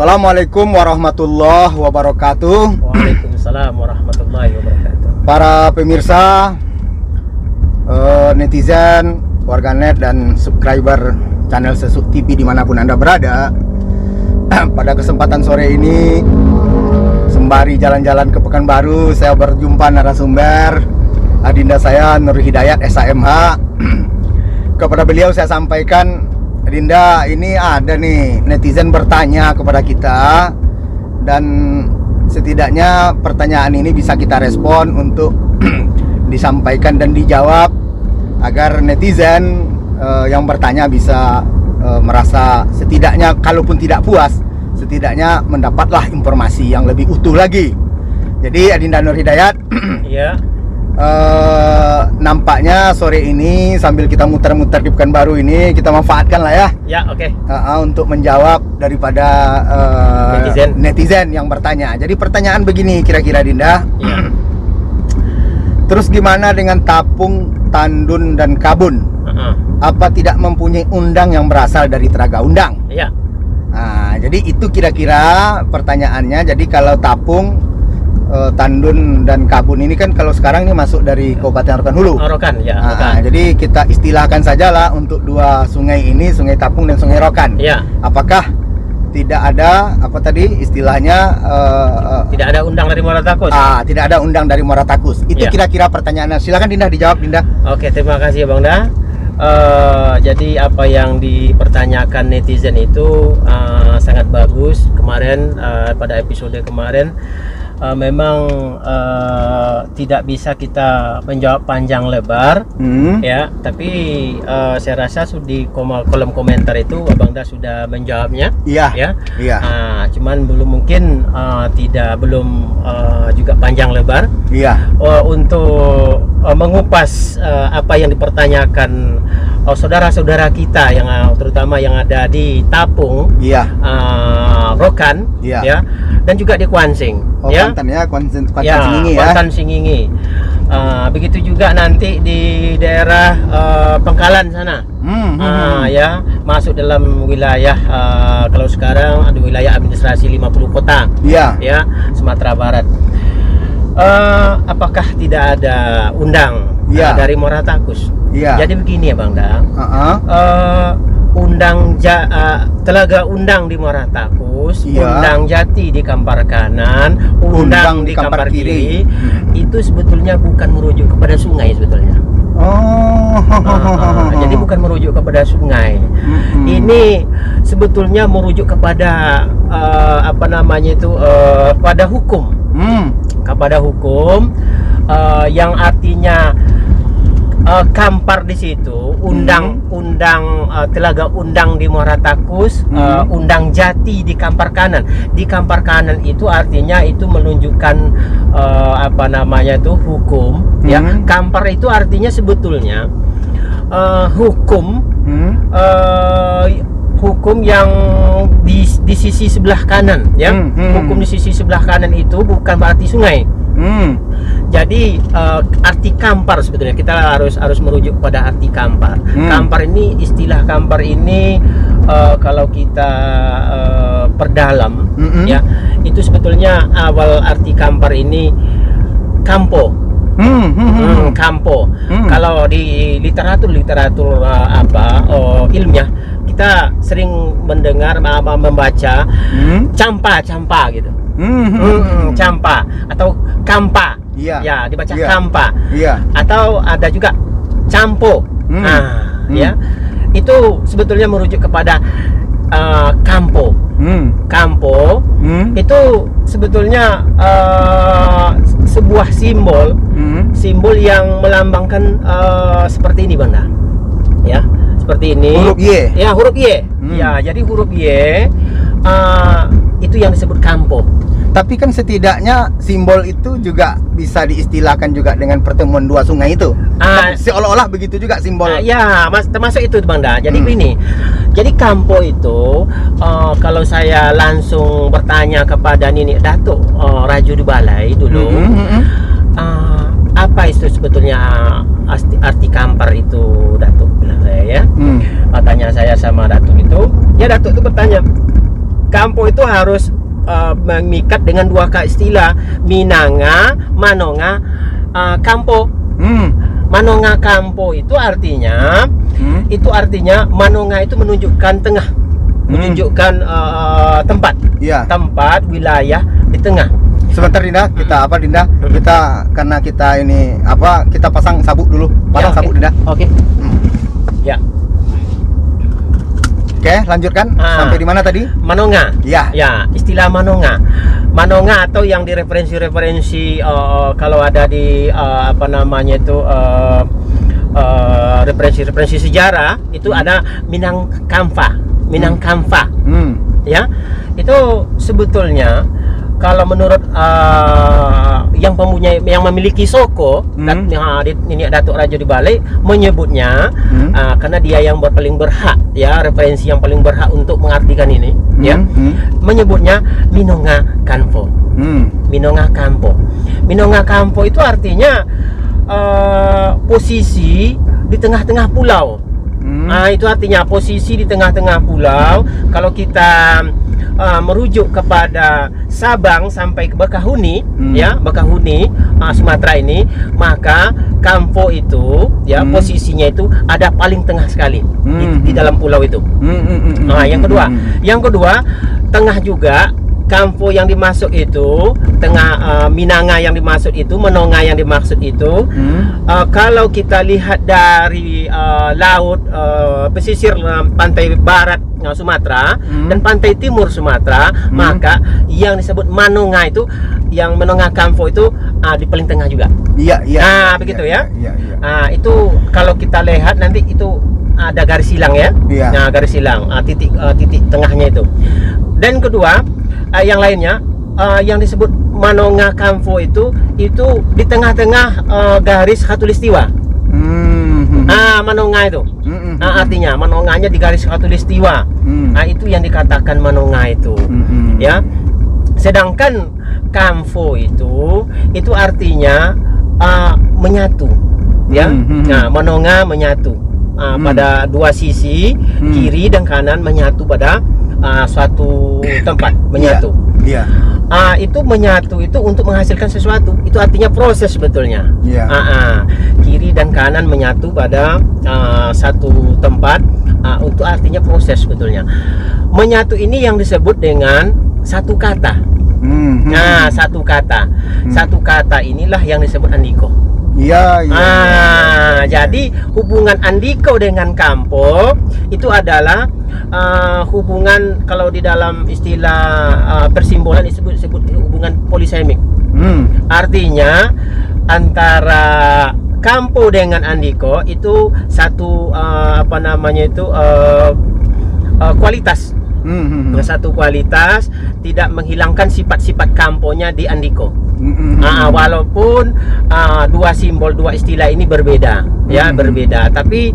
Assalamualaikum warahmatullahi wabarakatuh. Waalaikumsalam warahmatullahi wabarakatuh. Para pemirsa, netizen, warganet dan subscriber channel Sesuk TV dimanapun Anda berada, pada kesempatan sore ini sembari jalan-jalan ke Pekanbaru, saya berjumpa narasumber adinda saya Nur Hidayat SHMH. Kepada beliau saya sampaikan, Dinda, ini ada nih netizen bertanya kepada kita, dan setidaknya pertanyaan ini bisa kita respon untuk disampaikan dan dijawab agar netizen yang bertanya bisa merasa setidaknya, kalaupun tidak puas, setidaknya mendapatlah informasi yang lebih utuh lagi. Jadi Adinda Nur Hidayat, Iya. Nampaknya sore ini sambil kita muter-muter di Pekanbaru ini, kita manfaatkan lah ya. Ya, oke. Untuk menjawab daripada netizen yang bertanya. Jadi pertanyaan begini kira-kira Dinda. Iya. Terus gimana dengan tapung, tandun dan kabun? Apa tidak mempunyai undang yang berasal dari teraga undang? Iya. Nah, jadi itu kira-kira pertanyaannya. Jadi kalau tapung, tandun dan kabun ini kan kalau sekarang ini masuk dari Kabupaten Rokan Hulu. Rokan, ya. Nah, jadi kita istilahkan sajalah untuk dua sungai ini, Sungai Tapung dan Sungai Rokan. Iya. Apakah tidak ada apa tadi istilahnya? Tidak ada undang dari Muara Takus. Tidak ada undang dari Muara Takus. Itu Ya. kira-kira pertanyaannya. Silakan Dinda dijawab, Dinda. Oke, terima kasih Bang Da. Jadi apa yang dipertanyakan netizen itu sangat bagus. Kemarin pada episode kemarin memang tidak bisa kita menjawab panjang lebar, ya. Tapi saya rasa di kolom komentar itu Abang Da sudah menjawabnya. Iya. Ya. Iya. Cuman mungkin belum juga panjang lebar. Iya. Untuk mengupas apa yang dipertanyakan saudara-saudara kita yang terutama yang ada di Tapung, Iya. Rokan, Iya. ya, dan juga di Kuansing, ya. Kuantan ya, Kuantan Ya, Singingi ya. Kuantan Singingi. Begitu juga nanti di daerah Pangkalan sana, ya, masuk dalam wilayah kalau sekarang ada wilayah administrasi 50 kota, Iya. ya, Sumatera Barat. Apakah tidak ada undang dari Muara Takus? Iya. Jadi begini ya Bang Da, Telaga Undang di Muara Takus, Iya. Undang Jati di Kampar Kanan, Undang di Kampar Kiri, itu sebetulnya bukan merujuk kepada sungai sebetulnya. Jadi bukan merujuk kepada sungai. Ini sebetulnya merujuk kepada pada hukum. Kepada hukum yang artinya Kampar di situ, undang Telaga Undang di Muara Takus, Undang Jati di Kampar Kanan. Di Kampar Kanan itu artinya itu menunjukkan hukum, ya. Kampar itu artinya sebetulnya hukum, hukum yang di sisi sebelah kanan, ya. Hukum di sisi sebelah kanan itu bukan berarti sungai. Jadi arti Kampar sebetulnya kita harus merujuk pada arti Kampar. Kampar ini, istilah Kampar ini kalau kita perdalam, ya, itu sebetulnya awal arti Kampar ini kampo. Kampo. Kalau di literatur ilmiah kita sering mendengar membaca campa gitu. Campa atau kampa. Iya. Ya, dibaca kampa. Iya. Atau ada juga campo. Ya. Itu sebetulnya merujuk kepada kampo. Kampo itu sebetulnya sebuah simbol, simbol yang melambangkan seperti ini Bang Da. Ya, seperti ini. Huruf Y. Ya, huruf Y. Ya, jadi huruf Y itu yang disebut kampo. Tapi kan setidaknya simbol itu juga bisa diistilahkan juga dengan pertemuan dua sungai itu. Seolah-olah begitu juga simbol. Ya, termasuk itu Bang Da. Jadi begini. Jadi kampo itu kalau saya langsung bertanya kepada Nini Datuk Raju di Balai dulu, apa itu sebetulnya arti Kampar itu, Datuk bilang saya, ya. Tanya saya sama Datuk itu, ya Datuk itu bertanya, Kampo itu harus mengikat dengan dua istilah, Minanga, Manonga, Kampo. Manonga Kampo itu artinya Manonga itu menunjukkan tengah, menunjukkan tempat, tempat wilayah di tengah. Sebentar Dinda, kita Dinda? Karena kita ini kita pasang sabuk dulu. Sabuk Dinda. Oke. Ya. Oke, lanjutkan. Sampai di mana tadi? Manonga. Ya. Ya, istilah Manonga. Manonga atau yang di referensi kalau ada di referensi sejarah itu ada Minangkampa. Ya. Itu sebetulnya kalau menurut yang memiliki Soko, ini Datuk Rajo di Balik menyebutnya karena dia yang paling berhak, ya, referensi yang paling berhak untuk mengartikan ini, ya, menyebutnya Minonga Kampo. Minonga Kampo. Minonga Kampo itu artinya posisi di tengah-tengah pulau. Itu artinya posisi di tengah-tengah pulau. Kalau kita merujuk kepada Sabang sampai ke Bakahuni, ya, Bakahuni, Sumatera ini, maka Kampo itu, ya, posisinya itu ada paling tengah sekali di dalam pulau itu. Yang kedua, tengah juga. Kampo yang dimaksud itu tengah, Minanga yang dimaksud itu, Manonga yang dimaksud itu, kalau kita lihat dari laut pesisir pantai barat Sumatera dan pantai timur Sumatera, maka yang disebut Manonga itu, yang Manonga Kampo itu di paling tengah juga. Iya. Begitu ya. Itu kalau kita lihat nanti itu ada garis silang, ya. Nah, garis silang, titik tengahnya itu. Dan kedua, yang lainnya, yang disebut Manonga Kampo itu di tengah-tengah garis khatulistiwa. Manonga itu, artinya Manonganya di garis khatulistiwa. Itu yang dikatakan Manonga itu, ya. Sedangkan Kampo itu artinya menyatu, ya. Nah, Manonga menyatu pada dua sisi, kiri dan kanan menyatu pada suatu tempat, menyatu. Itu menyatu itu untuk menghasilkan sesuatu. Itu artinya proses sebetulnya. Kiri dan kanan menyatu pada satu tempat, untuk artinya proses sebetulnya. Menyatu ini yang disebut dengan satu kata. Satu kata. Satu kata inilah yang disebut Andiko. Jadi hubungan Andiko dengan Kampo itu adalah hubungan, kalau di dalam istilah persimbolan disebut hubungan polisemik. Artinya antara Kampo dengan Andiko itu satu kualitas. Satu kualitas, tidak menghilangkan sifat-sifat Kamponya di Andiko. Walaupun dua simbol, dua istilah ini berbeda, ya, berbeda, tapi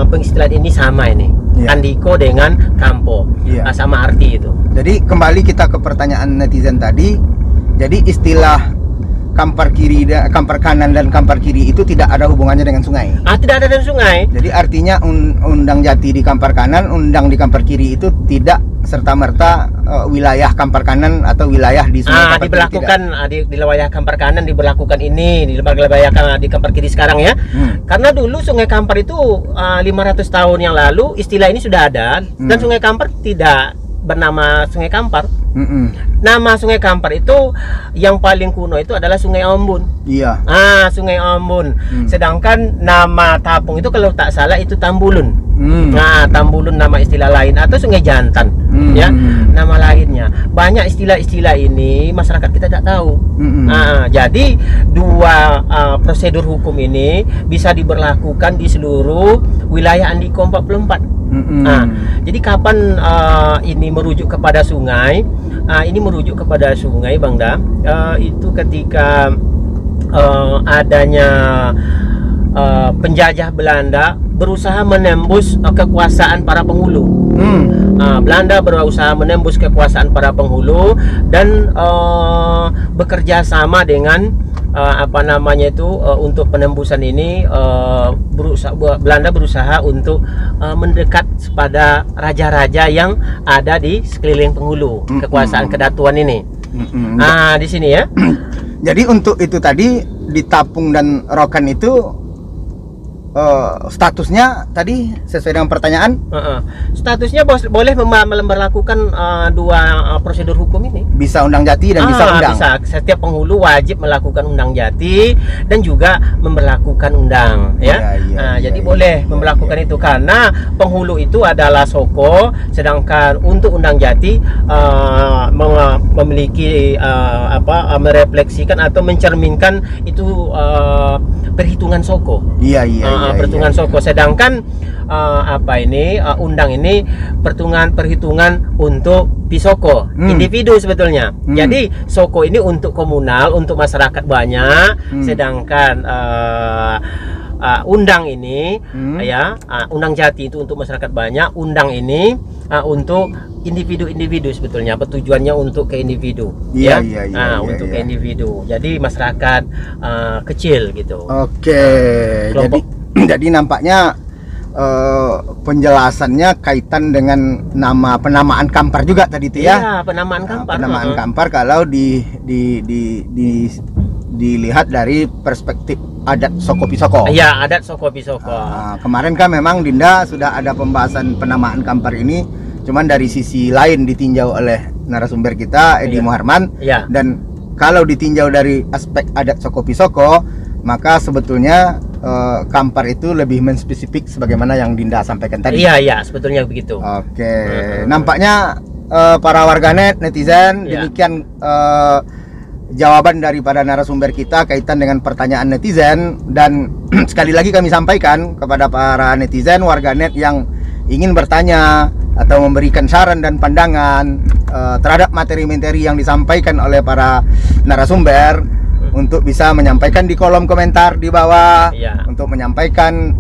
pengistilahan ini sama ini, Andiko dengan Kampo, sama arti itu. Jadi kembali kita ke pertanyaan netizen tadi. Jadi istilah kampar kanan dan kampar kiri itu tidak ada hubungannya dengan sungai. Tidak ada dengan sungai. Jadi artinya undang jati di kampar kanan, undang di kampar kiri itu tidak serta-merta wilayah kampar kanan atau wilayah di sungai. Diberlakukan di wilayah kampar kanan diberlakukan ini, di wilayah di kampar kiri sekarang, ya. Karena dulu Sungai Kampar itu 500 tahun yang lalu istilah ini sudah ada, dan Sungai Kampar tidak bernama Sungai Kampar. Nama Sungai Kampar itu yang paling kuno itu adalah Sungai Ombun. Sungai Ombun. Sedangkan nama Tapung itu kalau tak salah itu Tambulun. Tambulun nama istilah lain, atau Sungai Jantan, ya, nama lainnya. Banyak istilah-istilah ini masyarakat kita tidak tahu. Jadi dua prosedur hukum ini bisa diberlakukan di seluruh wilayah Andiko 44. Jadi kapan ini merujuk kepada sungai? Ini merujuk kepada sungai, Bang Da. Itu ketika adanya penjajah Belanda berusaha menembus kekuasaan para penghulu. Belanda berusaha menembus kekuasaan para penghulu dan bekerja sama dengan apa namanya itu untuk penembusan ini Belanda berusaha untuk mendekat pada raja-raja yang ada di sekeliling penghulu kekuasaan kedatuan ini. Nah, di sini ya. Jadi untuk itu tadi di Tapung dan Rokan itu statusnya tadi sesuai dengan pertanyaan? Statusnya boleh melakukan dua prosedur hukum ini. Bisa undang jati dan bisa undang. Bisa. Setiap penghulu wajib melakukan undang jati dan juga memberlakukan undang, ya. Jadi boleh memberlakukan itu karena penghulu itu adalah soko, sedangkan untuk undang jati memiliki merefleksikan atau mencerminkan itu perhitungan soko. Perhitungan soko, sedangkan undang ini perhitungan untuk pisoko individu sebetulnya. Jadi soko ini untuk komunal, untuk masyarakat banyak, sedangkan undang ini undang jati itu untuk masyarakat banyak, undang ini untuk individu-individu sebetulnya, tujuannya untuk ke individu, untuk ke individu. Jadi masyarakat kecil gitu. Jadi nampaknya penjelasannya kaitan dengan penamaan kampar juga tadi itu ya. Iya, penamaan kampar. Penamaan kampar kalau dilihat dari perspektif adat Soko Pisoko. Iya, adat Soko Pisoko. Kemarin kan memang Dinda sudah ada pembahasan penamaan kampar ini, cuman dari sisi lain ditinjau oleh narasumber kita Edi Muharman. Dan kalau ditinjau dari aspek adat Soko Pisoko, maka sebetulnya kampar itu lebih menspesifik sebagaimana yang Dinda sampaikan tadi. Iya, sebetulnya begitu. Nampaknya para warganet, netizen, demikian jawaban daripada narasumber kita kaitan dengan pertanyaan netizen. Dan sekali lagi kami sampaikan kepada para netizen, warganet yang ingin bertanya atau memberikan saran dan pandangan terhadap materi-materi yang disampaikan oleh para narasumber, untuk bisa menyampaikan di kolom komentar di bawah, untuk menyampaikan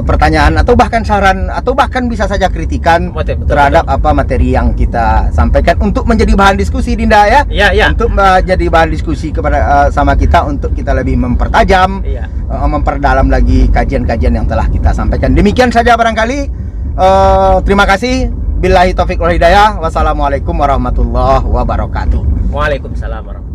pertanyaan atau bahkan saran atau bahkan bisa saja kritikan terhadap apa materi yang kita sampaikan, untuk menjadi bahan diskusi, Dinda ya. Untuk menjadi bahan diskusi kepada sama kita, untuk kita lebih mempertajam, memperdalam lagi kajian-kajian yang telah kita sampaikan. Demikian saja barangkali. Terima kasih. Billahi taufiq wal hidayah. Wassalamualaikum warahmatullahi wabarakatuh. Waalaikumsalam warahmatullahi wabarakatuh.